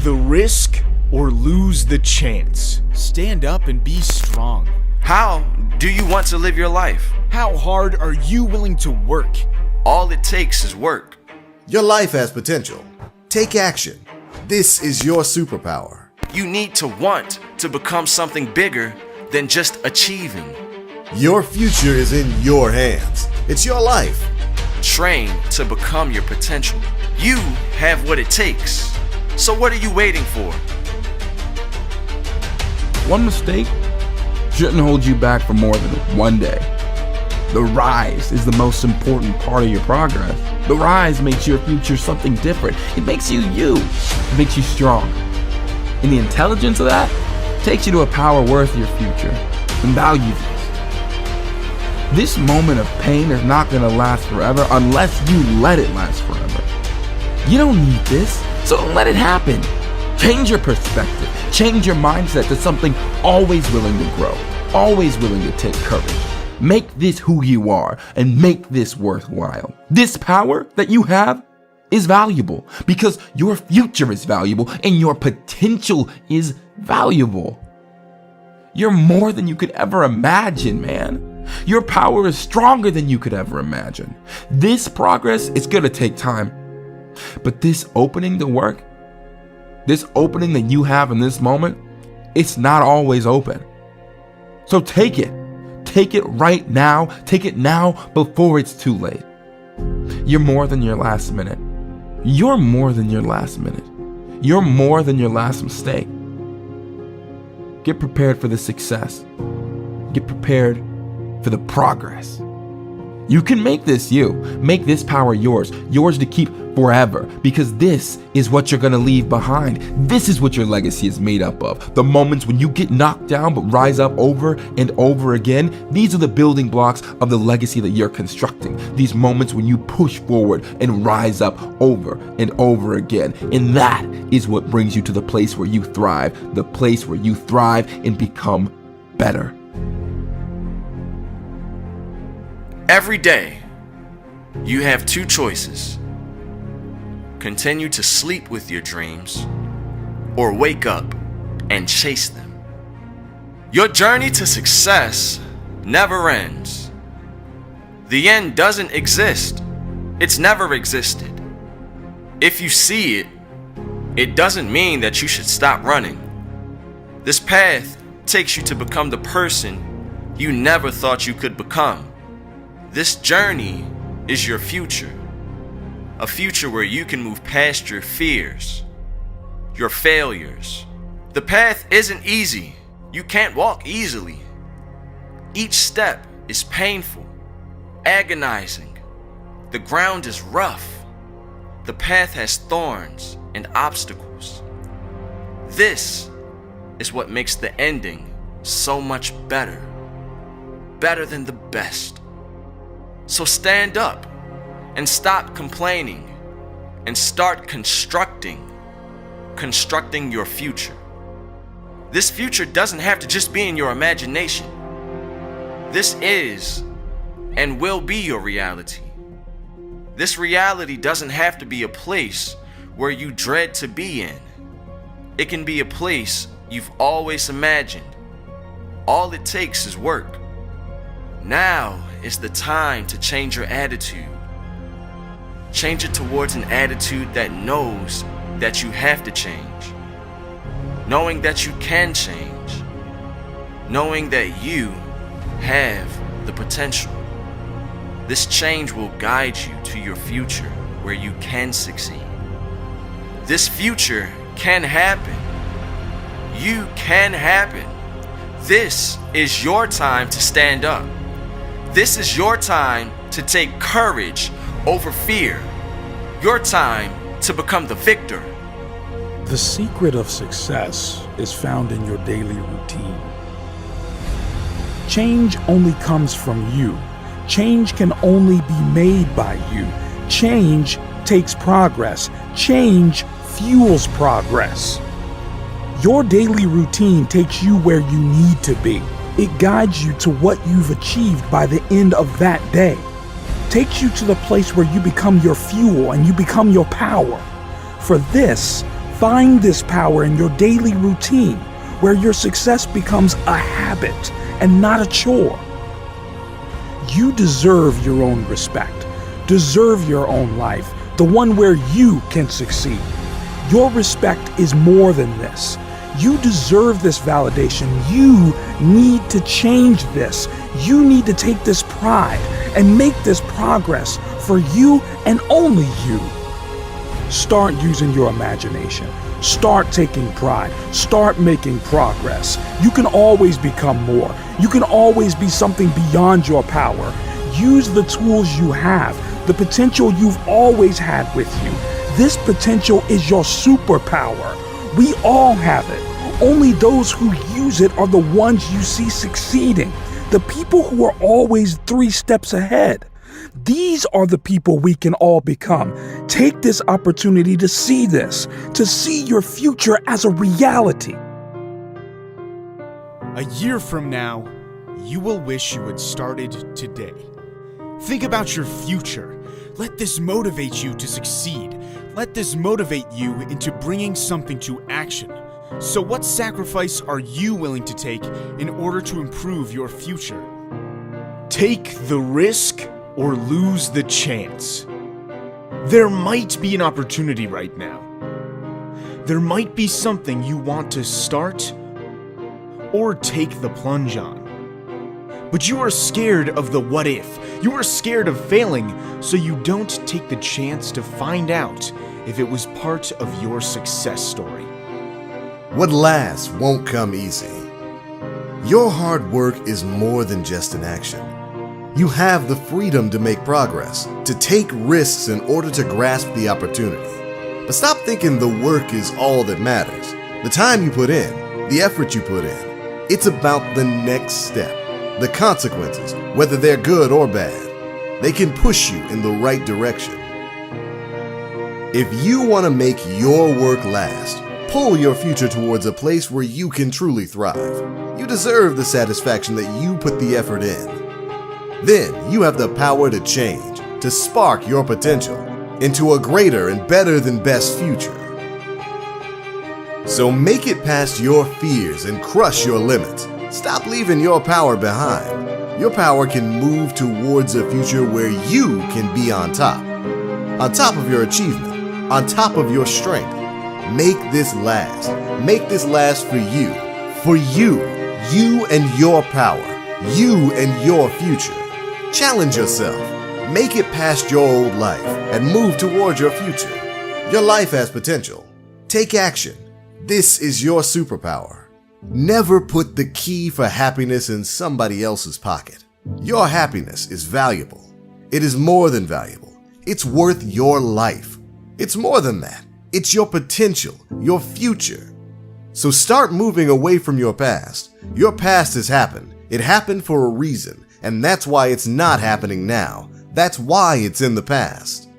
the risk or lose the chance. Stand up and be strong. How do you want to live your life? How hard are you willing to work? All it takes is work. Your life has potential. Take action. This is your superpower. You need to want to become something bigger than just achieving. Your future is in your hands. It's your life. Train to become your potential. You have what it takes. So what are you waiting for? One mistake shouldn't hold you back for more than one day. The rise is the most important part of your progress. The rise makes your future something different. It makes you you. It makes you strong. And the intelligence of that takes you to a power worth your future. And value this. This moment of pain is not going to last forever unless you let it last forever. You don't need this, so don't let it happen. Change your perspective. Change your mindset to something always willing to grow, always willing to take courage. Make this who you are and make this worthwhile. This power that you have is valuable because your future is valuable and your potential is valuable. You're more than you could ever imagine, man. Your power is stronger than you could ever imagine. This progress is going to take time, but this opening to work, this opening that you have in this moment, it's not always open. So take it. Take it right now. Take it now before it's too late. You're more than your last minute. You're more than your last minute. You're more than your last mistake. Get prepared for the success. Get prepared for the progress. You can make this you. Make this power yours. Yours to keep forever. Because this is what you're going to leave behind. This is what your legacy is made up of. The moments when you get knocked down but rise up over and over again. These are the building blocks of the legacy that you're constructing. These moments when you push forward and rise up over and over again. And that is what brings you to the place where you thrive. The place where you thrive and become better. Every day, you have two choices. Continue to sleep with your dreams, or wake up and chase them. Your journey to success never ends. The end doesn't exist. It's never existed. If you see it, it doesn't mean that you should stop running. This path takes you to become the person you never thought you could become. This journey is your future. A future where you can move past your fears, your failures. The path isn't easy. You can't walk easily. Each step is painful, agonizing. The ground is rough. The path has thorns and obstacles. This is what makes the ending so much better. Better than the best. So stand up and stop complaining and start constructing your future. This future doesn't have to just be in your imagination. This is and will be your reality. This reality doesn't have to be a place where you dread to be in. It can be a place you've always imagined. All it takes is work. Now is the time to change your attitude. Change it towards an attitude that knows that you have to change. Knowing that you can change. Knowing that you have the potential. This change will guide you to your future where you can succeed. This future can happen. You can happen. This is your time to stand up. This is your time to take courage over fear. Your time to become the victor. The secret of success is found in your daily routine. Change only comes from you. Change can only be made by you. Change takes progress. Change fuels progress. Your daily routine takes you where you need to be. It guides you to what you've achieved by the end of that day. Takes you to the place where you become your fuel and you become your power. For this, Find this power in your daily routine, where your success becomes a habit and not a chore. You deserve your own respect, deserve your own life, the one where you can succeed. Your respect is more than this. You deserve this validation. You need to change this. You need to take this pride and make this progress for you and only you. Start using your imagination. Start taking pride. Start making progress. You can always become more. You can always be something beyond your power. Use the tools you have, the potential you've always had with you. This potential is your superpower. We all have it. Only those who use it are the ones you see succeeding, the people who are always 3 steps ahead. These are the people we can all become. Take this opportunity to see this, to see your future as a reality. A year from now, you will wish you had started today. Think about your future. Let this motivate you to succeed. Let this motivate you into bringing something to action. So what sacrifice are you willing to take in order to improve your future? Take the risk or lose the chance. There might be an opportunity right now. There might be something you want to start or take the plunge on. But you are scared of the what if. You are scared of failing, so you don't take the chance to find out if it was part of your success story. What lasts won't come easy. Your hard work is more than just an action. You have the freedom to make progress, to take risks in order to grasp the opportunity. But stop thinking the work is all that matters. The time you put in, the effort you put in, it's about the next step. The consequences, whether they're good or bad, they can push you in the right direction. If you want to make your work last, pull your future towards a place where you can truly thrive. You deserve the satisfaction that you put the effort in. Then you have the power to change, to spark your potential into a greater and better than best future. So make it past your fears and crush your limits. Stop leaving your power behind. Your power can move towards a future where you can be on top of your achievement, on top of your strength. Make this last. Make this last for you you and your power, you and your future. Challenge yourself. Make it past your old life and move towards your future. Your life has potential. Take action. This is your superpower. Never put the key for happiness in somebody else's pocket. Your happiness is valuable. It is more than valuable. It's worth your life. It's more than that. It's your potential, your future. So start moving away from your past. Your past has happened. It happened for a reason, and that's why it's not happening now. That's why it's in the past.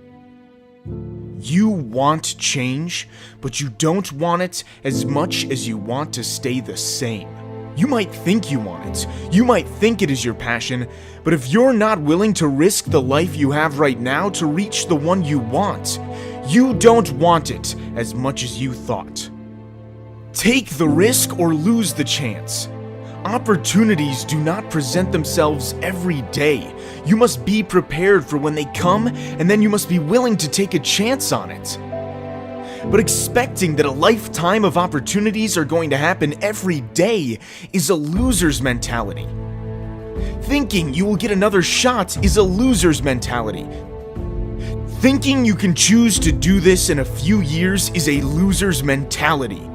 You want change, but you don't want it as much as you want to stay the same. You might think you want it. You might think it is your passion, but if you're not willing to risk the life you have right now to reach the one you want, you don't want it as much as you thought. Take the risk or lose the chance. Opportunities do not present themselves every day. You must be prepared for when they come, and then you must be willing to take a chance on it. But expecting that a lifetime of opportunities are going to happen every day is a loser's mentality. Thinking you will get another shot is a loser's mentality. Thinking you can choose to do this in a few years is a loser's mentality.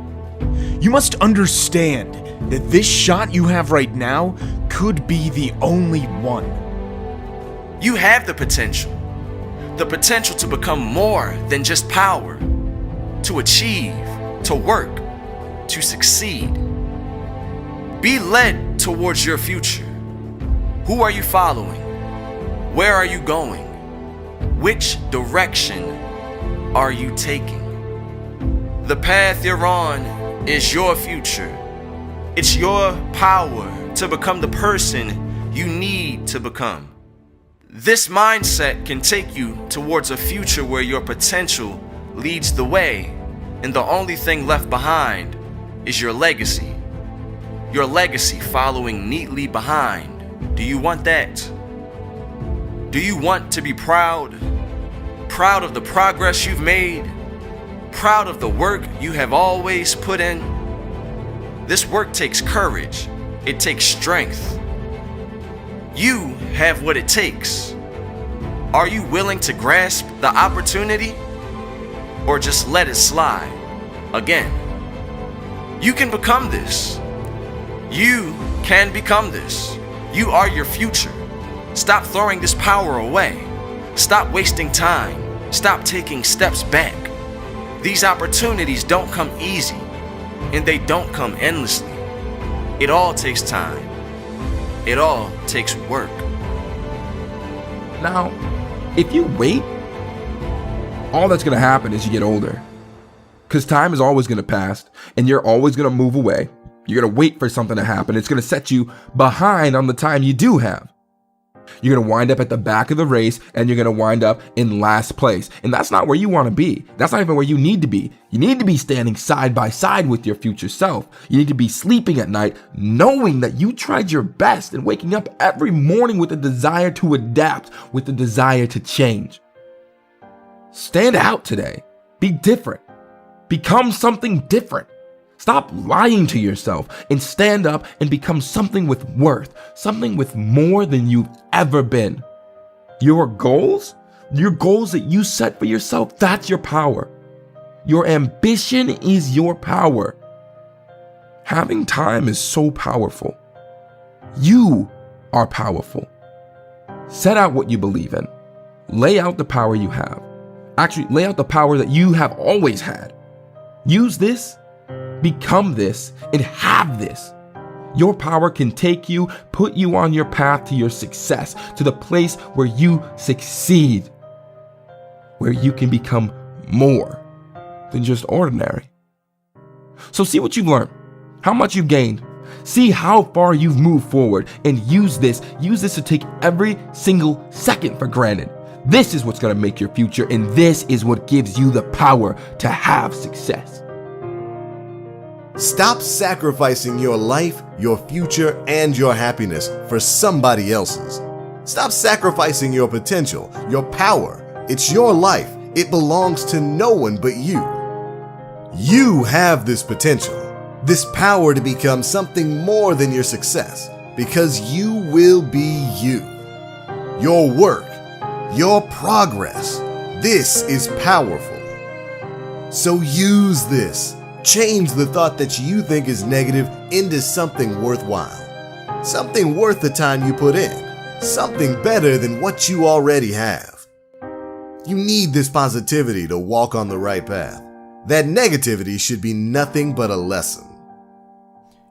You must understand that this shot you have right now could be the only one. You have the potential to become more than just power, to achieve, to work, to succeed. Be led towards your future. Who are you following? Where are you going? Which direction are you taking? The path you're on is your future. It's your power to become the person you need to become. This mindset can take you towards a future where your potential leads the way, and the only thing left behind is your legacy. Your legacy following neatly behind. Do you want that? Do you want to be proud? Proud of the progress you've made? Proud of the work you have always put in? This work takes courage. It takes strength. You have what it takes. Are you willing to grasp the opportunity or just let it slide? Again, you can become this. You can become this. You are your future. Stop throwing this power away. Stop wasting time. Stop taking steps back. These opportunities don't come easy, and they don't come endlessly. It all takes time. It all takes work. Now, if you wait, all that's going to happen is you get older. Because time is always going to pass, and you're always going to move away. You're going to wait for something to happen. It's going to set you behind on the time you do have. You're going to wind up at the back of the race, and you're going to wind up in last place. And that's not where you want to be. That's not even where you need to be. You need to be standing side by side with your future self. You need to be sleeping at night knowing that you tried your best and waking up every morning with a desire to adapt, with a desire to change. Stand out today. Be different. Become something different. Stop lying to yourself and stand up and become something with worth, something with more than you've ever been. Your goals that you set for yourself, that's your power. Your ambition is your power. Having time is so powerful. You are powerful. Set out what you believe in. Lay out the power you have. Actually, lay out the power that you have always had. Use this. Become this and have this. Your power can take you, put you on your path to your success, to the place where you succeed, where you can become more than just ordinary. So see what you've learned, how much you've gained, see how far you've moved forward, and use this to take every single second for granted. This is what's going to make your future, and this is what gives you the power to have success. Stop sacrificing your life, your future, and your happiness for somebody else's. Stop sacrificing your potential, your power. It's your life. It belongs to no one but you. You have this potential, this power to become something more than your success, because you will be you. Your work, your progress. This is powerful. So use this. Change the thought that you think is negative into something worthwhile. Something worth the time you put in. Something better than what you already have. You need this positivity to walk on the right path. That negativity should be nothing but a lesson.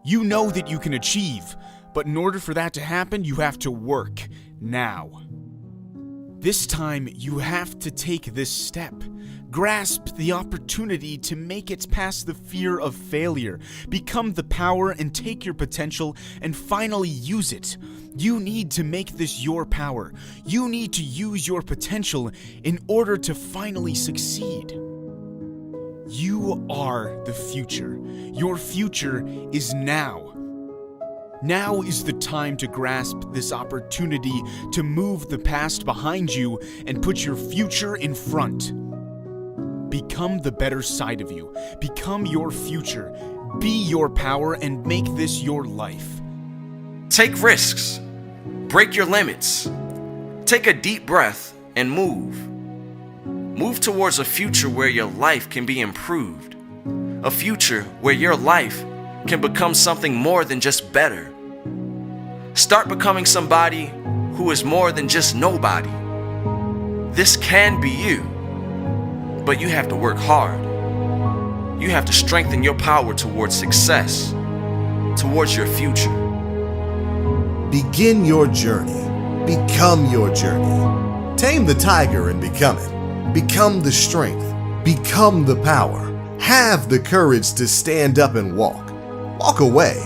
You know that you can achieve, but in order for that to happen, you have to work now. This time, you have to take this step. Grasp the opportunity to make it past the fear of failure. Become the power and take your potential and finally use it. You need to make this your power. You need to use your potential in order to finally succeed. You are the future. Your future is now. Now is the time to grasp this opportunity to move the past behind you and put your future in front. Become the better side of you. Become your future. Be your power and make this your life. Take risks. Break your limits. Take a deep breath and move. Move towards a future where your life can be improved. A future where your life can become something more than just better. Start becoming somebody who is more than just nobody. This can be you, but you have to work hard. You have to strengthen your power towards success, towards your future. Begin your journey. Become your journey. Tame the tiger and become it. Become the strength. Become the power. Have the courage to stand up and walk. Walk away.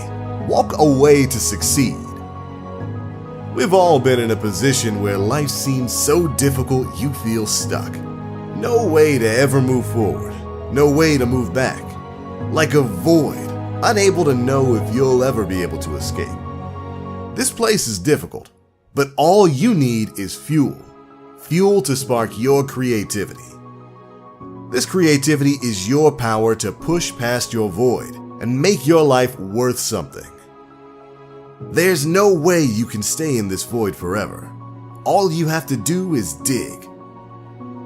Walk away to succeed. We've all been in a position where life seems so difficult you feel stuck. No way to ever move forward. no way to move back. Like a void, unable to know if you'll ever be able to escape. This place is difficult, but all you need is fuel. Fuel to spark your creativity. This creativity is your power to push past your void and make your life worth something. There's no way you can stay in this void forever. All you have to do is dig.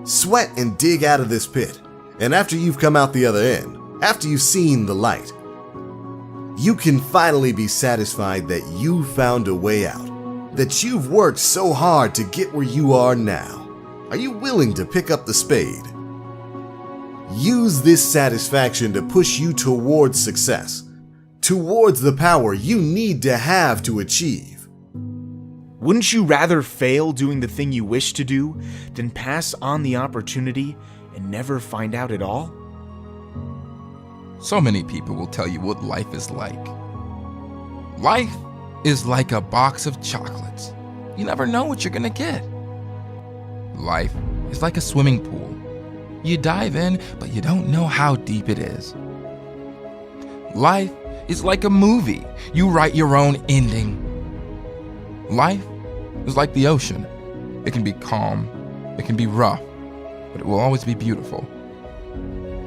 Sweat and dig out of this pit, and after you've come out the other end, after you've seen the light, you can finally be satisfied that you found a way out, that you've worked so hard to get where you are now. Are you willing to pick up the spade? Use this satisfaction to push you towards success, towards the power you need to have to achieve. Wouldn't you rather fail doing the thing you wish to do than pass on the opportunity and never find out at all? So many people will tell you what life is like. Life is like a box of chocolates. You never know what you're gonna get. Life is like a swimming pool. You dive in, but you don't know how deep it is. Life is like a movie. You write your own ending. Life is like the ocean. It can be calm, it can be rough, but it will always be beautiful.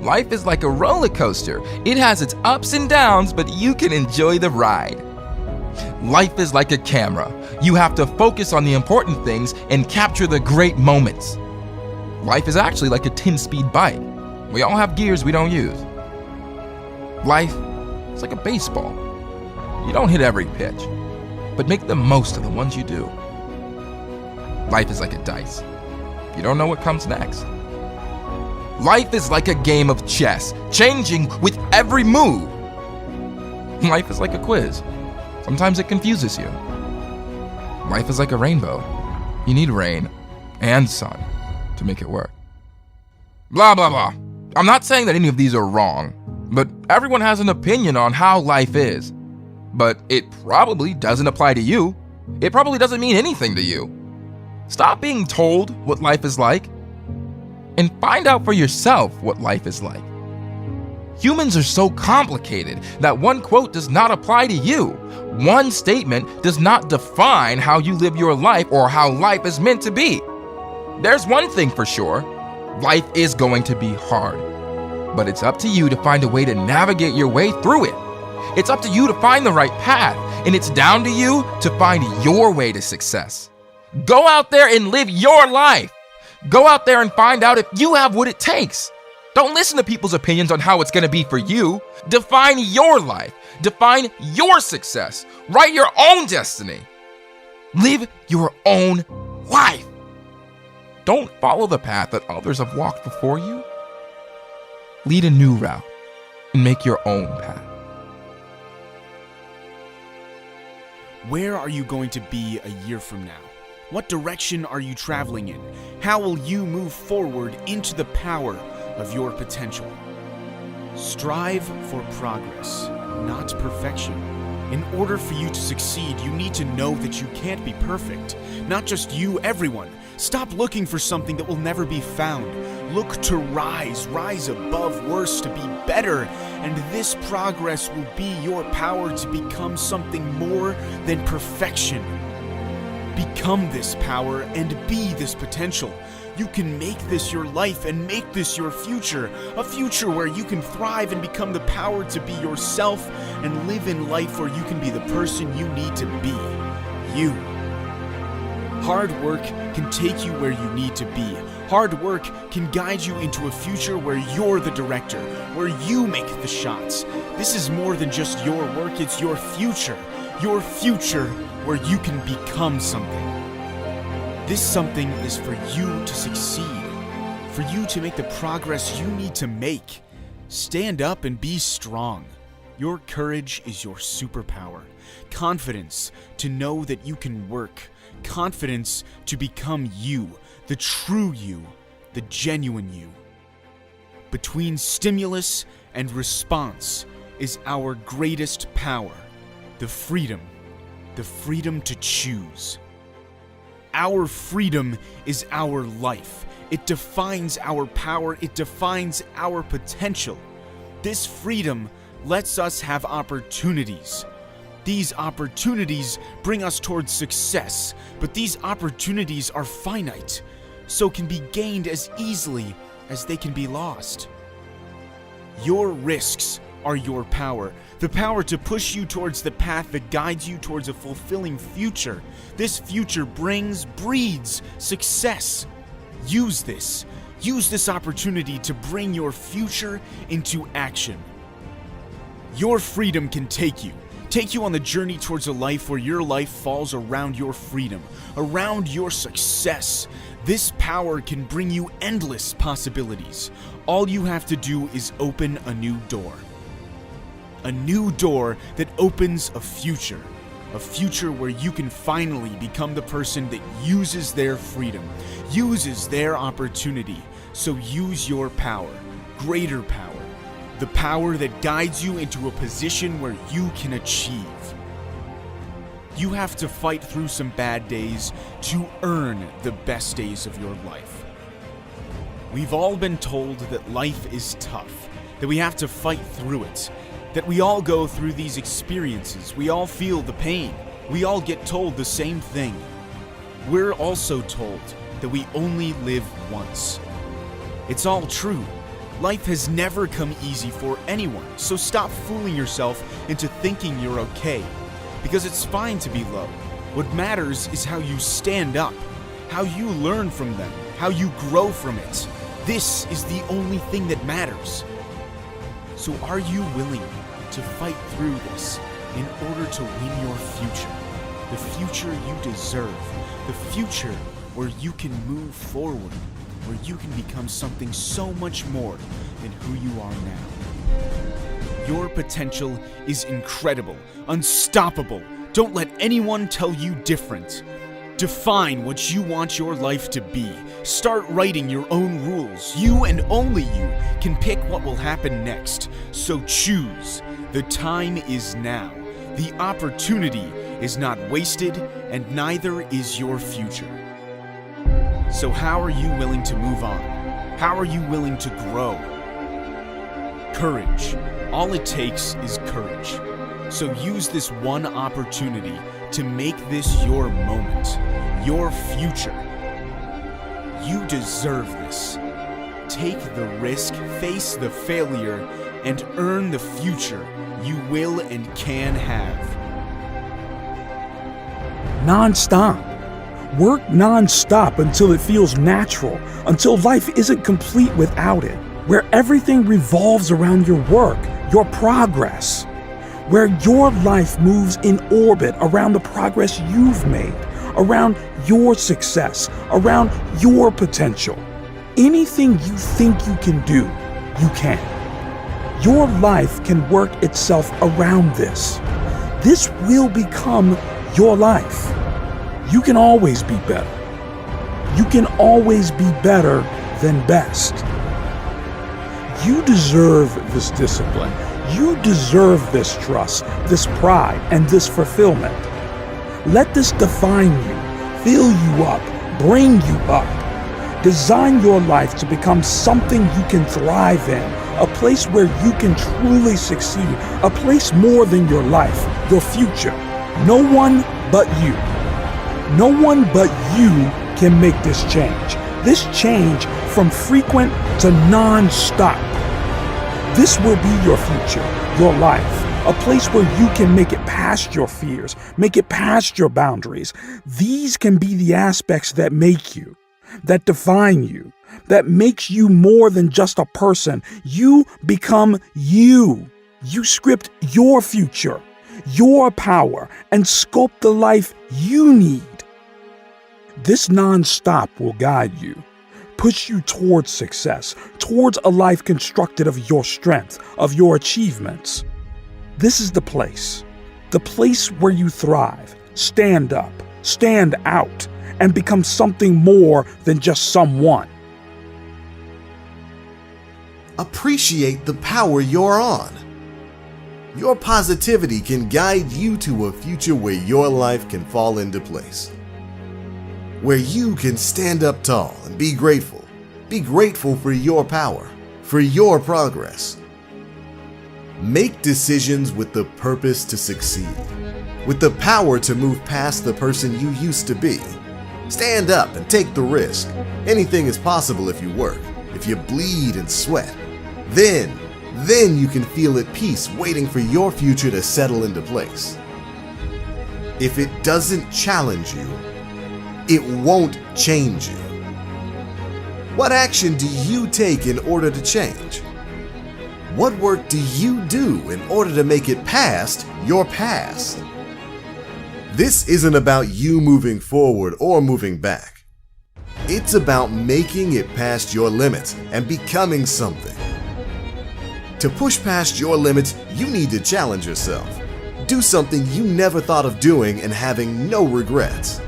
Life is like a roller coaster. It has its ups and downs, but you can enjoy the ride. Life is like a camera. You have to focus on the important things and capture the great moments. Life is actually like a 10-speed bike. We all have gears we don't use. Life is like a baseball. You don't hit every pitch, but make the most of the ones you do. Life is like a dice. You don't know what comes next. Life is like a game of chess, changing with every move. Life is like a quiz. Sometimes it confuses you. Life is like a rainbow. You need rain and sun to make it work. Blah, blah, blah. I'm not saying that any of these are wrong, but everyone has an opinion on how life is. But it probably doesn't apply to you. It probably doesn't mean anything to you. Stop being told what life is like and find out for yourself what life is like. Humans are so complicated that one quote does not apply to you. One statement does not define how you live your life or how life is meant to be. There's one thing for sure, life is going to be hard. But it's up to you to find a way to navigate your way through it. It's up to you to find the right path, and it's down to you to find your way to success. Go out there and live your life. Go out there and find out if you have what it takes. Don't listen to people's opinions on how it's going to be for you. Define your life. Define your success. Write your own destiny. Live your own life. Don't follow the path that others have walked before you. Lead a new route and make your own path. Where are you going to be a year from now? What direction are you traveling in? How will you move forward into the power of your potential? Strive for progress, not perfection. In order for you to succeed, you need to know that you can't be perfect. Not just you, everyone. Stop looking for something that will never be found. Look to rise above worse, to be better, and this progress will be your power to become something more than perfection. Become this power and be this potential. You can make this your life and make this your future, a future where you can thrive and become the power to be yourself and live in life where you can be the person you need to be. You. Hard work can take you where you need to be. Hard work can guide you into a future where you're the director, where you make the shots. This is more than just your work, it's your future. Your future where you can become something. This something is for you to succeed, for you to make the progress you need to make. Stand up and be strong. Your courage is your superpower. Confidence to know that you can work. Confidence to become you, the true you, the genuine you. Between stimulus and response is our greatest power, the freedom to choose. Our freedom is our life. It defines our power. It defines our potential. This freedom lets us have opportunities. These opportunities bring us towards success, but these opportunities are finite, so can be gained as easily as they can be lost. Your risks are your power, the power to push you towards the path that guides you towards a fulfilling future. This future breeds success. Use this opportunity to bring your future into action. Your freedom can take you on the journey towards a life where your life falls around your freedom, around your success. This power can bring you endless possibilities. All you have to do is open a new door. A new door that opens a future where you can finally become the person that uses their freedom, uses their opportunity. So use your power, greater power, the power that guides you into a position where you can achieve. You have to fight through some bad days to earn the best days of your life. We've all been told that life is tough, that we have to fight through it, that we all go through these experiences, we all feel the pain, we all get told the same thing. We're also told that we only live once. It's all true. Life has never come easy for anyone, so stop fooling yourself into thinking you're okay, because it's fine to be low. What matters is how you stand up, how you learn from them, how you grow from it. This is the only thing that matters. So are you willing to fight through this in order to win your future? The future you deserve, the future where you can move forward, where you can become something so much more than who you are now. Your potential is incredible, unstoppable. Don't let anyone tell you different. Define what you want your life to be. Start writing your own rules. You and only you can pick what will happen next. So choose. The time is now. The opportunity is not wasted, and neither is your future. So how are you willing to move on? How are you willing to grow? Courage. All it takes is courage. So use this one opportunity to make this your moment, your future. You deserve this. Take the risk, face the failure, and earn the future you will and can have. Non-stop. Work non-stop until it feels natural, until life isn't complete without it, where everything revolves around your work, your progress, where your life moves in orbit around the progress you've made, around your success, around your potential. Anything you think you can do, you can. Your life can work itself around this. This will become your life. You can always be better. You can always be better than best. You deserve this discipline. You deserve this trust, this pride, and this fulfillment. Let this define you, fill you up, bring you up. Design your life to become something you can thrive in, a place where you can truly succeed, a place more than your life, your future. No one but you. No one but you can make this change. This change from frequent to non-stop. This will be your future, your life, a place where you can make it past your fears, make it past your boundaries. These can be the aspects that make you, that define you, that makes you more than just a person. You become you. You script your future, your power, and sculpt the life you need. This non-stop will guide you, push you towards success, towards a life constructed of your strength, of your achievements. This is the place where you thrive, stand up, stand out, and become something more than just someone. Appreciate the power you're on. Your positivity can guide you to a future where your life can fall into place, where you can stand up tall and be grateful, Be grateful for your power, for your progress. Make decisions with the purpose to succeed, with the power to move past the person you used to be. Stand up and take the risk. Anything is possible if you work, if you bleed and sweat. Then you can feel at peace waiting for your future to settle into place. If it doesn't challenge you, it won't change you. What action do you take in order to change? What work do you do in order to make it past your past? This isn't about you moving forward or moving back. It's about making it past your limits and becoming something. To push past your limits, you need to challenge yourself. Do something you never thought of doing and having no regrets.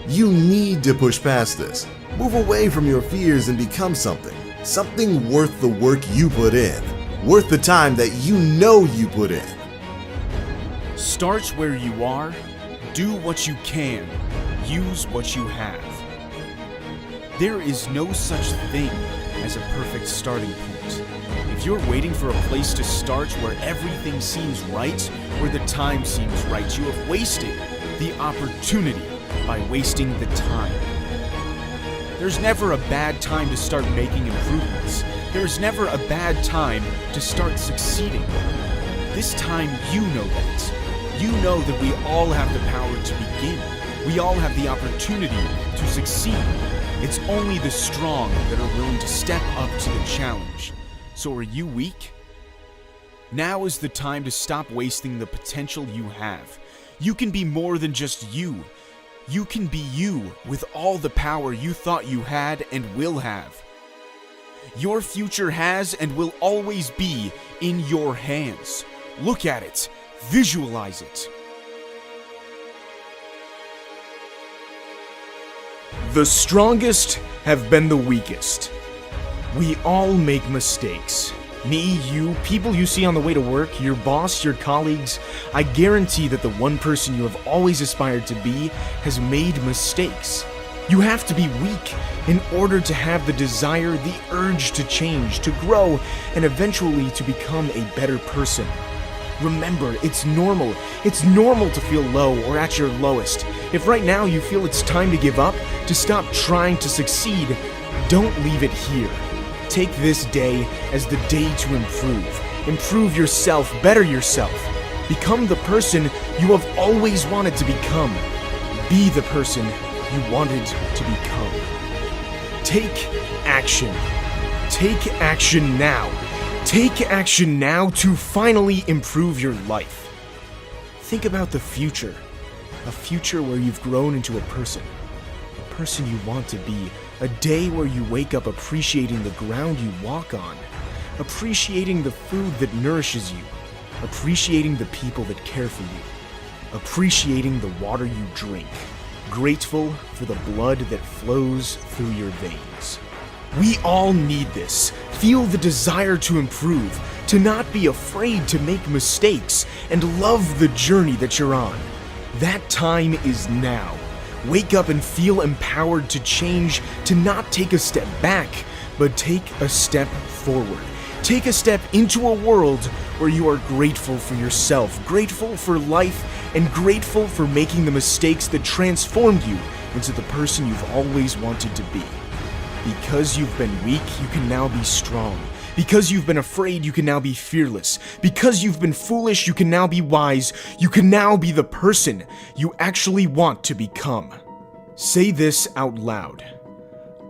You need to push past this. Move away from your fears and become something. Something worth the work you put in. Worth the time that you know you put in. Start where you are, do what you can, use what you have. There is no such thing as a perfect starting point. If you're waiting for a place to start where everything seems right, where the time seems right, you have wasted the opportunity by wasting the time. There's never a bad time to start making improvements. There's never a bad time to start succeeding. This time you know that. You know that we all have the power to begin. We all have the opportunity to succeed. It's only the strong that are willing to step up to the challenge. So are you weak? Now is the time to stop wasting the potential you have. You can be more than just you. You can be you with all the power you thought you had and will have. Your future has and will always be in your hands. Look at it. Visualize it. The strongest have been the weakest. We all make mistakes. Me, you, people you see on the way to work, your boss, your colleagues. I guarantee that the one person you have always aspired to be has made mistakes. You have to be weak in order to have the desire, the urge to change, to grow, and eventually to become a better person. Remember, it's normal. It's normal to feel low or at your lowest. If right now you feel it's time to give up, to stop trying to succeed, don't leave it here. Take this day as the day to improve. Improve yourself, better yourself. Become the person you have always wanted to become. Be the person you wanted to become. Take action. Take action now. Take action now to finally improve your life. Think about the future. A future where you've grown into a person you want to be. A day where you wake up appreciating the ground you walk on, appreciating the food that nourishes you, appreciating the people that care for you, appreciating the water you drink, grateful for the blood that flows through your veins. We all need this. Feel the desire to improve, to not be afraid to make mistakes, and love the journey that you're on. That time is now. Wake up and feel empowered to change, to not take a step back, but take a step forward. Take a step into a world where you are grateful for yourself, grateful for life, and grateful for making the mistakes that transformed you into the person you've always wanted to be. Because you've been weak, you can now be strong. Because you've been afraid, you can now be fearless. Because you've been foolish, you can now be wise. You can now be the person you actually want to become. Say this out loud.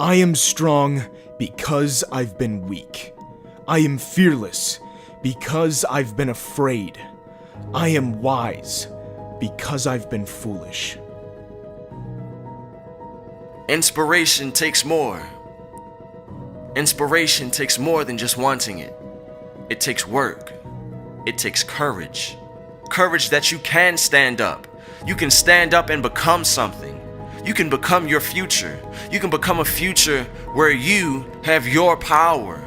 I am strong because I've been weak. I am fearless because I've been afraid. I am wise because I've been foolish. Inspiration takes more. Inspiration takes more than just wanting it. It takes work. It takes courage. Courage that you can stand up. You can stand up and become something. You can become your future. You can become a future where you have your power.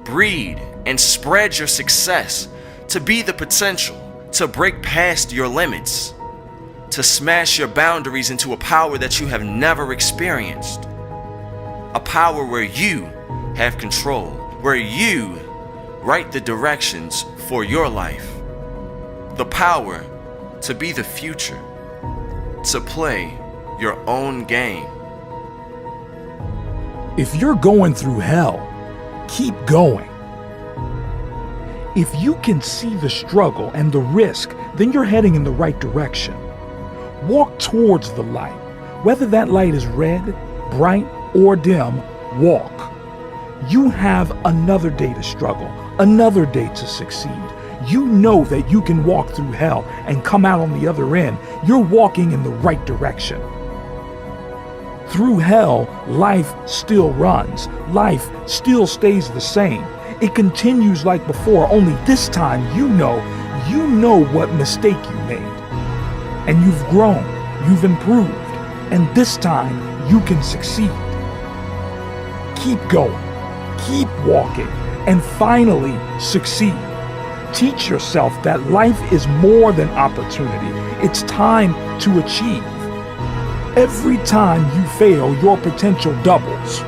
Breed and spread your success to be the potential, to break past your limits, to smash your boundaries into a power that you have never experienced. A power where you have control, where you write the directions for your life. The power to be the future, to play your own game. If you're going through hell, keep going. If you can see the struggle and the risk, then you're heading in the right direction. Walk towards the light. Whether that light is red, bright, or dim, walk. You have another day to struggle, another day to succeed. You know that you can walk through hell and come out on the other end. You're walking in the right direction. Through hell, life still runs. Life still stays the same. It continues like before, only this time you know what mistake you made. And you've grown, you've improved, and this time you can succeed. Keep going, keep walking, and finally succeed. Teach yourself that life is more than opportunity. It's time to achieve. Every time you fail, your potential doubles.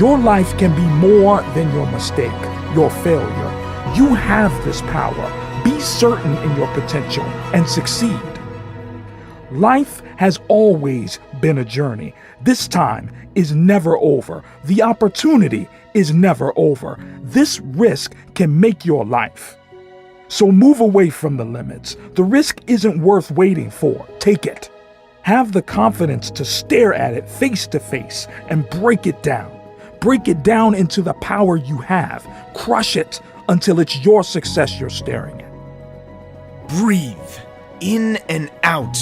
Your life can be more than your mistake, your failure. You have this power. Be certain in your potential and succeed. Life has always been a journey. This time is never over. The opportunity is never over. This risk can make your life. So move away from the limits. The risk isn't worth waiting for. Take it. Have the confidence to stare at it face to face and break it down. Break it down into the power you have. Crush it until it's your success you're staring at. Breathe in and out.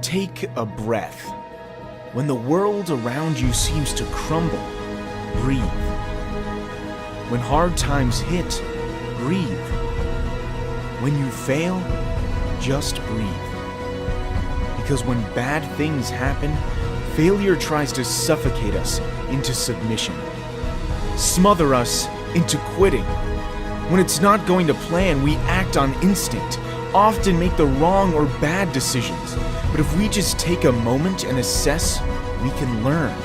Take a breath. When the world around you seems to crumble, breathe. When hard times hit, breathe. When you fail, just breathe. Because when bad things happen, failure tries to suffocate us into submission, smother us into quitting. When it's not going to plan, we act on instinct, often make the wrong or bad decisions. But if we just take a moment and assess, we can learn.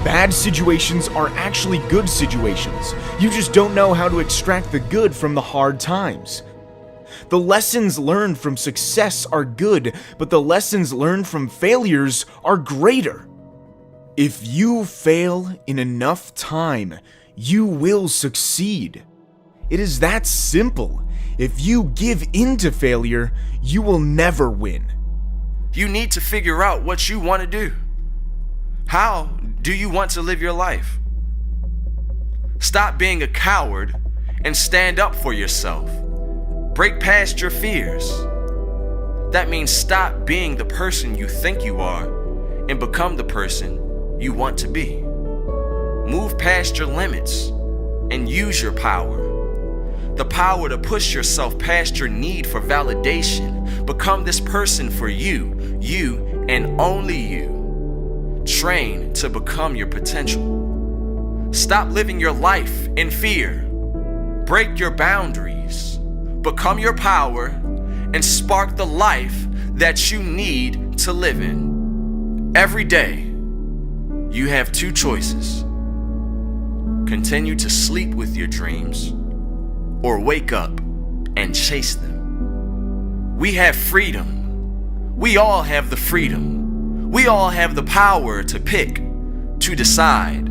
Bad situations are actually good situations. You just don't know how to extract the good from the hard times. The lessons learned from success are good, but the lessons learned from failures are greater. If you fail in enough time, you will succeed. It is that simple. If you give in to failure, you will never win. You need to figure out what you want to do. How do you want to live your life? Stop being a coward and stand up for yourself. Break past your fears. That means stop being the person you think you are and become the person you want to be. Move past your limits and use your power. The power to push yourself past your need for validation. Become this person for you, you and only you. Train to become your potential. Stop living your life in fear. Break your boundaries. Become your power and spark the life that you need to live in. Every day, you have two choices. Continue to sleep with your dreams or wake up and chase them. We have freedom. We all have the freedom. We all have the power to pick, to decide,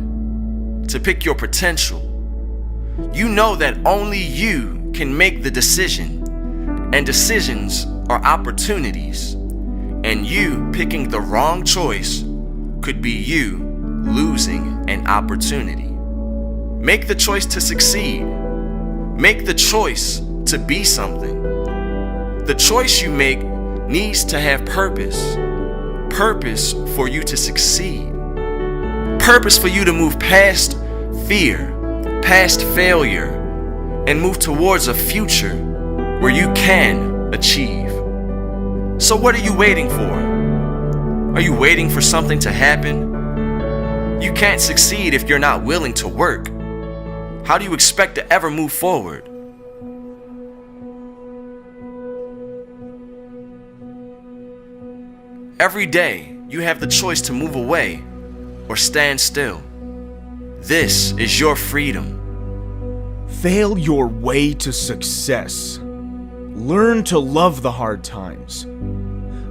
to pick your potential. You know that only you can make the decision, and decisions are opportunities, and you picking the wrong choice could be you losing an opportunity. Make the choice to succeed. Make the choice to be something. The choice you make needs to have purpose. Purpose for you to succeed. Purpose for you to move past fear, past failure, and move towards a future where you can achieve. So what are you waiting for? Are you waiting for something to happen? You can't succeed if you're not willing to work. How do you expect to ever move forward? Every day, you have the choice to move away or stand still. This is your freedom. Fail your way to success. Learn to love the hard times.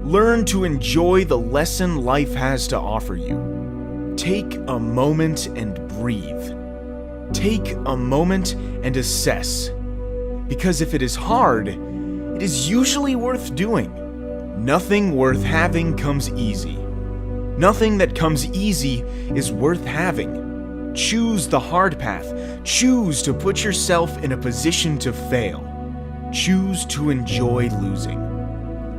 Learn to enjoy the lesson life has to offer you. Take a moment and breathe. Take a moment and assess. Because if it is hard, it is usually worth doing. Nothing worth having comes easy. Nothing that comes easy is worth having. Choose the hard path. Choose to put yourself in a position to fail. Choose to enjoy losing.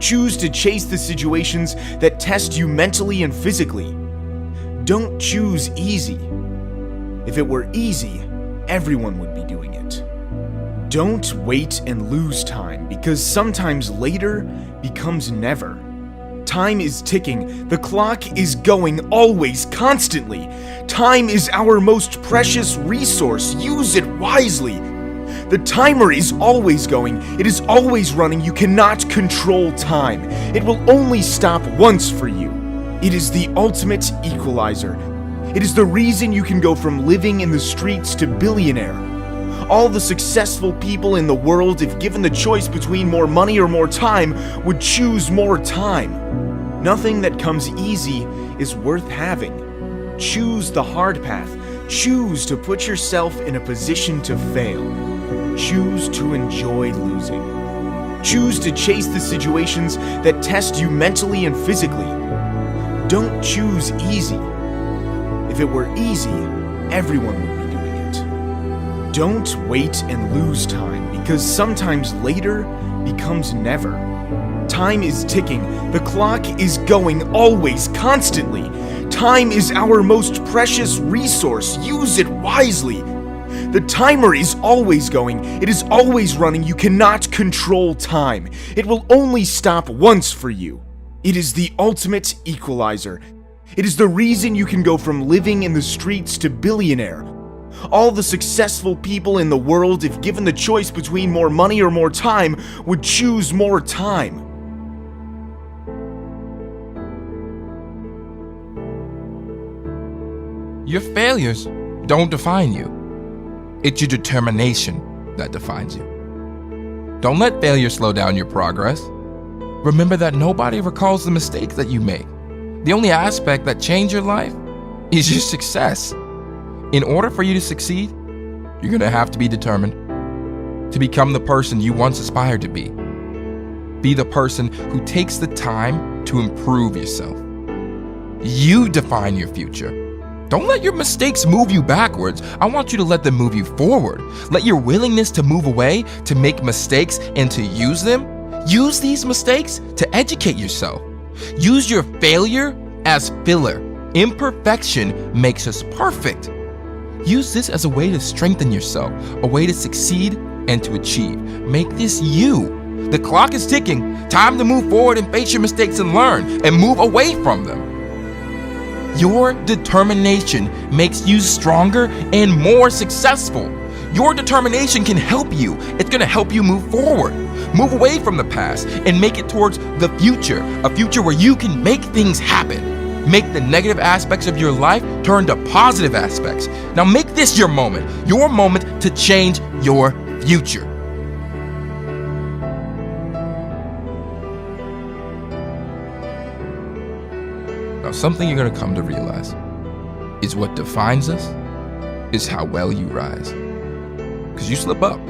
Choose to chase the situations that test you mentally and physically. Don't choose easy. If it were easy, everyone would be doing it. Don't wait and lose time, because sometimes later becomes never. Time is ticking. The clock is going always, constantly. Time is our most precious resource. Use it wisely. The timer is always going. It is always running. You cannot control time. It will only stop once for you. It is the ultimate equalizer. It is the reason you can go from living in the streets to billionaire. All the successful people in the world, if given the choice between more money or more time, would choose more time. Nothing that comes easy is worth having. Choose the hard path. Choose to put yourself in a position to fail. Choose to enjoy losing. Choose to chase the situations that test you mentally and physically. Don't choose easy. If it were easy, everyone would be doing it. Don't wait and lose time, because sometimes later becomes never. Time is ticking. The clock is going always, constantly. Time is our most precious resource. Use it wisely. The timer is always going. It is always running. You cannot control time. It will only stop once for you. It is the ultimate equalizer. It is the reason you can go from living in the streets to billionaire. All the successful people in the world, if given the choice between more money or more time, would choose more time. Your failures don't define you. It's your determination that defines you. Don't let failure slow down your progress. Remember that nobody recalls the mistakes that you make. The only aspect that changed your life is your success. In order for you to succeed, you're going to have to be determined to become the person you once aspired to be. Be the person who takes the time to improve yourself. You define your future. Don't let your mistakes move you backwards. I want you to let them move you forward. Let your willingness to move away, to make mistakes, and to use them. Use these mistakes to educate yourself. Use your failure as filler. Imperfection makes us perfect. Use this as a way to strengthen yourself, a way to succeed and to achieve. Make this you. The clock is ticking. Time to move forward and face your mistakes and learn and move away from them. Your determination makes you stronger and more successful. Your determination can help you. It's going to help you move forward. Move away from the past and make it towards the future, a future where you can make things happen. Make the negative aspects of your life turn to positive aspects. Now make this your moment to change your future. Now, something you're going to come to realize is what defines us is how well you rise. Because you slip up,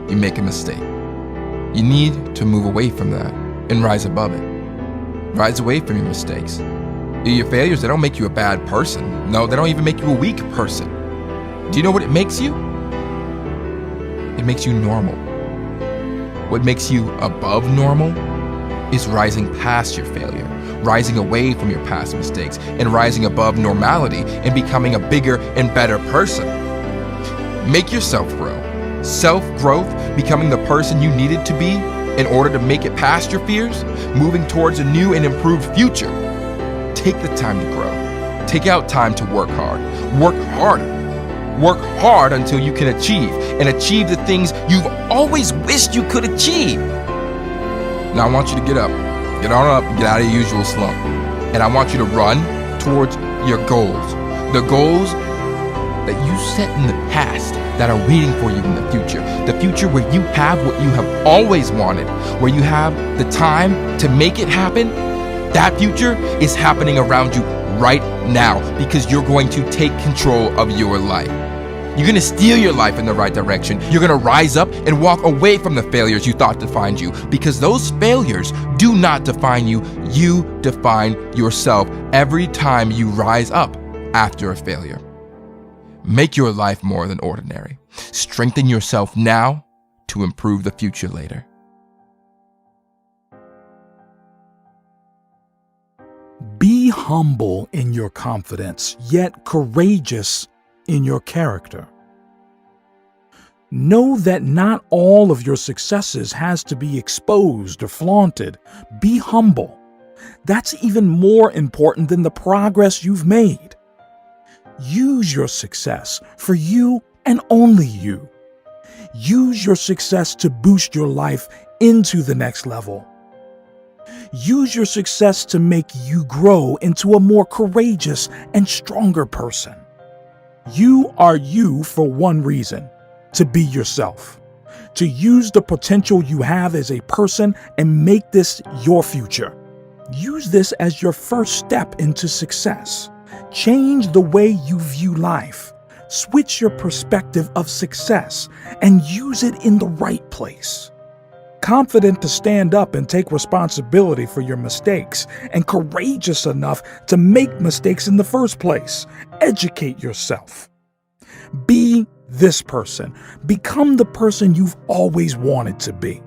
you make a mistake. You need to move away from that and rise above it. Rise away from your mistakes. Your failures, they don't make you a bad person. No, they don't even make you a weak person. Do you know what it makes you? It makes you normal. What makes you above normal is rising past your failure, rising away from your past mistakes, and rising above normality and becoming a bigger and better person. Make yourself grow. Self-growth, becoming the person you needed to be in order to make it past your fears, moving towards a new and improved future. Take the time to grow. Take out time to work hard. Work harder. Work hard until you can achieve, and achieve the things you've always wished you could achieve. Now I want you to get up, get on up, and get out of your usual slump. And I want you to run towards your goals. The goals that you set in the past that are waiting for you in the future. The future where you have what you have always wanted, where you have the time to make it happen. That future is happening around you right now because you're going to take control of your life. You're going to steer your life in the right direction. You're going to rise up and walk away from the failures you thought defined you, because those failures do not define you. You define yourself every time you rise up after a failure. Make your life more than ordinary. Strengthen yourself now to improve the future later. Be humble in your confidence, yet courageous in your character. Know that not all of your successes has to be exposed or flaunted. Be humble. That's even more important than the progress you've made. Use your success for you and only you. Use your success to boost your life into the next level. Use your success to make you grow into a more courageous and stronger person. You are you for one reason: to be yourself, to use the potential you have as a person and make this your future. Use this as your first step into success. Change the way you view life. Switch your perspective of success and use it in the right place. Confident to stand up and take responsibility for your mistakes, and courageous enough to make mistakes in the first place. Educate yourself. Be this person. Become the person you've always wanted to be.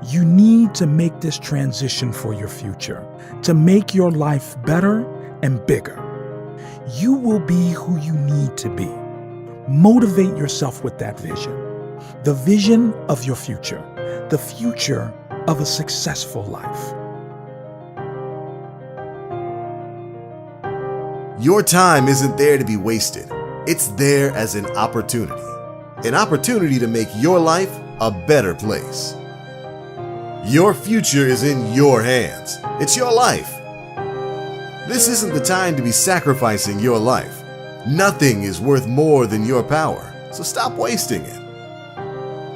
You need to make this transition for your future, to make your life better and bigger. You will be who you need to be. Motivate yourself with that vision. The vision of your future. The future of a successful life. Your time isn't there to be wasted. It's there as an opportunity. An opportunity to make your life a better place. Your future is in your hands. It's your life. This isn't the time to be sacrificing your life. Nothing is worth more than your power, so stop wasting it.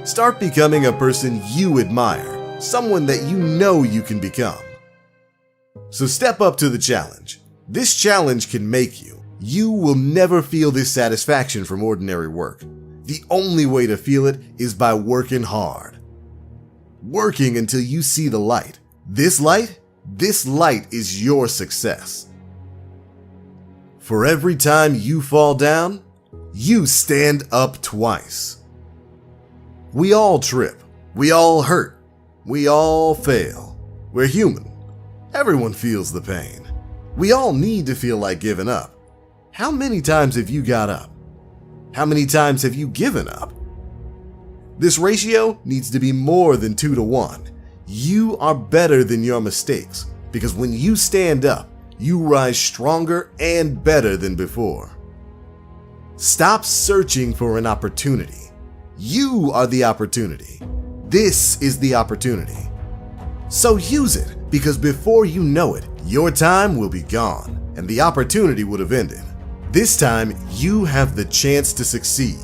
Start becoming a person you admire, someone that you know you can become. So step up to the challenge. This challenge can make you. You will never feel this satisfaction from ordinary work. The only way to feel it is by working hard. Working until you see the light. This light is your success. For every time you fall down, you stand up twice. We all trip. We all hurt. We all fail. We're human. Everyone feels the pain. We all need to feel like giving up. How many times have you got up? How many times have you given up? This ratio needs to be more than 2 to 1. You are better than your mistakes, because when you stand up, you rise stronger and better than before. Stop searching for an opportunity. You are the opportunity. This is the opportunity. So use it, because before you know it, your time will be gone and the opportunity would have ended. This time, you have the chance to succeed.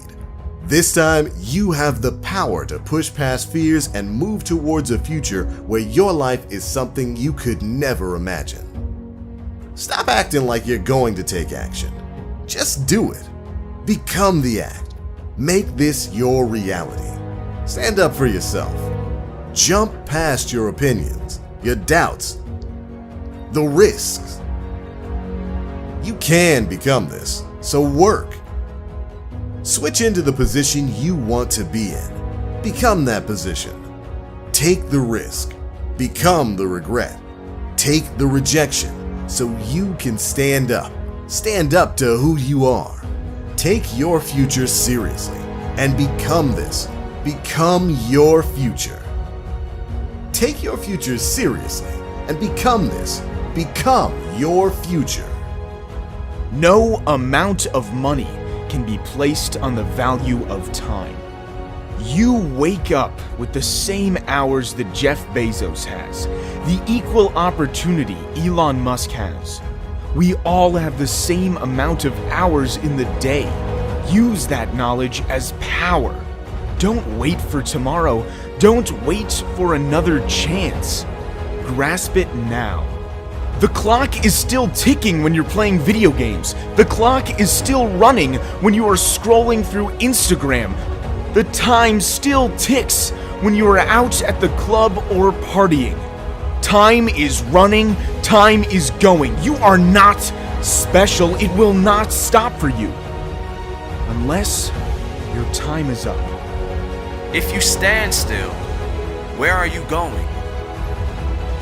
This time, you have the power to push past fears and move towards a future where your life is something you could never imagine. Stop acting like you're going to take action. Just do it. Become the act. Make this your reality. Stand up for yourself. Jump past your opinions, your doubts, the risks. You can become this, so work. Switch into the position you want to be in. Become that position. Take the risk. Become the regret. Take the rejection so you can stand up. Stand up to who you are. Take your future seriously and become this. Become your future. Take your future seriously and become this. Become your future. No amount of money can be placed on the value of time. You wake up with the same hours that Jeff Bezos has, the equal opportunity Elon Musk has. We all have the same amount of hours in the day. Use that knowledge as power. Don't wait for tomorrow. Don't wait for another chance. Grasp it now. The clock is still ticking when you're playing video games. The clock is still running when you are scrolling through Instagram. The time still ticks when you are out at the club or partying. Time is running, time is going. You are not special. It will not stop for you. Unless your time is up. If you stand still, where are you going?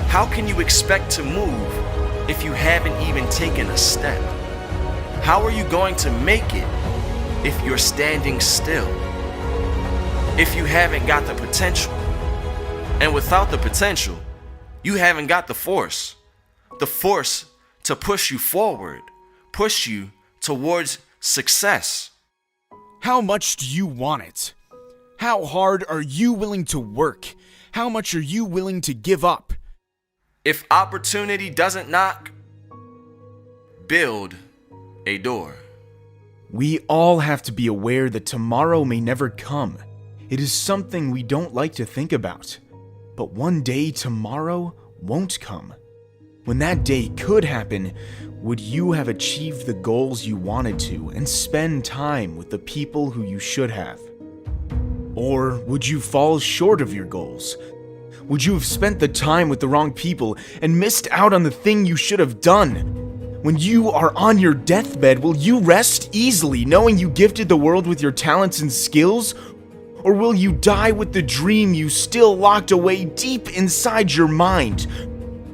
How can you expect to move if you haven't even taken a step? How are you going to make it if you're standing still? If you haven't got the potential. And without the potential, you haven't got the force to push you forward, push you towards success. How much do you want it? How hard are you willing to work? How much are you willing to give up? If opportunity doesn't knock, build a door. We all have to be aware that tomorrow may never come. It is something we don't like to think about. But one day tomorrow won't come. When that day could happen, would you have achieved the goals you wanted to and spend time with the people who you should have? Or would you fall short of your goals? Would you have spent the time with the wrong people and missed out on the thing you should have done? When you are on your deathbed, will you rest easily knowing you gifted the world with your talents and skills? Or will you die with the dream you still locked away deep inside your mind,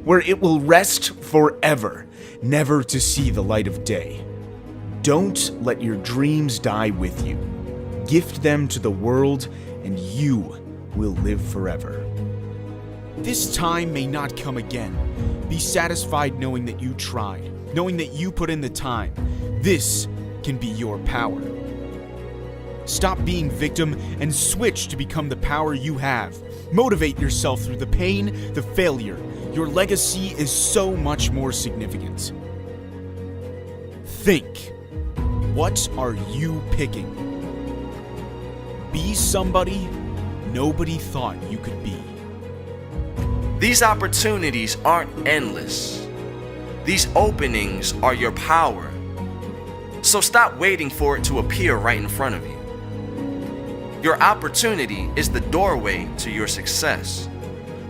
where it will rest forever, never to see the light of day? Don't let your dreams die with you. Gift them to the world, and you will live forever. This time may not come again. Be satisfied knowing that you tried, knowing that you put in the time. This can be your power. Stop being victim and switch to become the power you have. Motivate yourself through the pain, the failure. Your legacy is so much more significant. Think. What are you picking? Be somebody nobody thought you could be. These opportunities aren't endless. These openings are your power. So stop waiting for it to appear right in front of you. Your opportunity is the doorway to your success.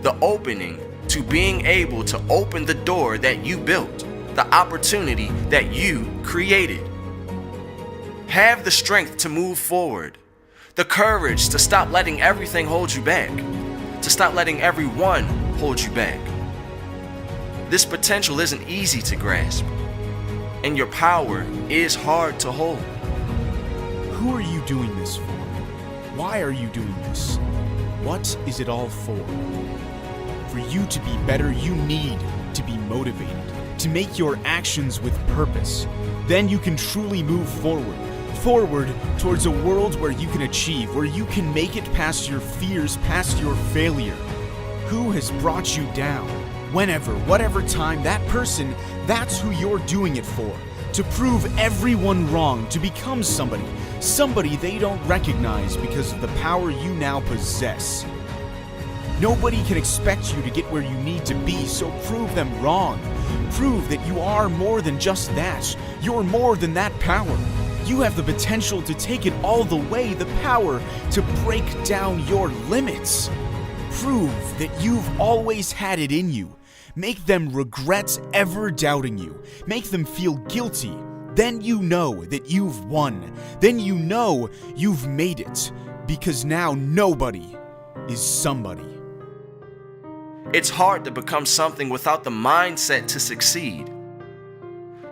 The opening to being able to open the door that you built, the opportunity that you created. Have the strength to move forward, the courage to stop letting everything hold you back, to stop letting everyone hold you back. This potential isn't easy to grasp, and your power is hard to hold. Who are you doing this for? Why are you doing this? What is it all for? For you to be better, you need to be motivated, to make your actions with purpose. Then you can truly move forward towards a world where you can achieve, where you can make it past your fears, past your failure. Who has brought you down? Whenever, whatever time, that person, that's who you're doing it for. To prove everyone wrong, to become somebody they don't recognize because of the power you now possess. Nobody can expect you to get where you need to be, so prove them wrong. Prove that you are more than just that. You're more than that power. You have the potential to take it all the way, the power to break down your limits. Prove that you've always had it in you. Make them regret ever doubting you. Make them feel guilty. Then you know that you've won. Then you know you've made it. Because now nobody is somebody. It's hard to become something without the mindset to succeed.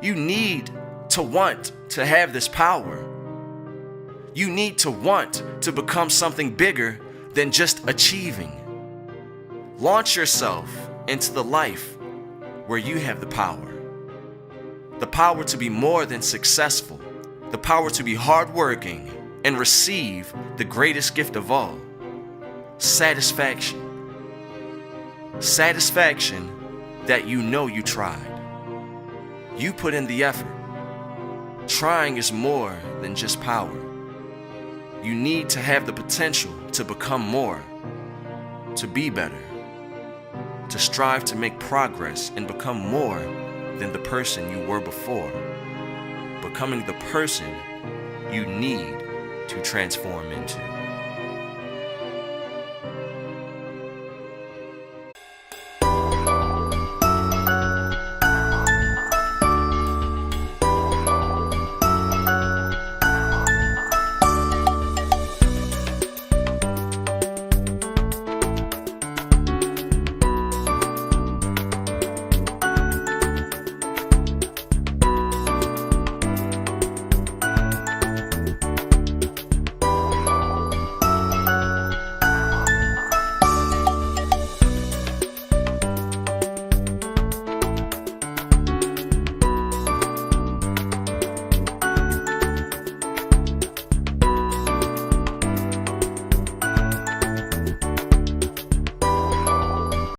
You need to want to have this power. You need to want to become something bigger than just achieving. Launch yourself into the life where you have the power. The power to be more than successful. The power to be hardworking and receive the greatest gift of all, satisfaction. Satisfaction that you know you tried. You put in the effort. Trying is more than just power. You need to have the potential to become more, to be better, to strive to make progress and become more than the person you were before, becoming the person you need to transform into.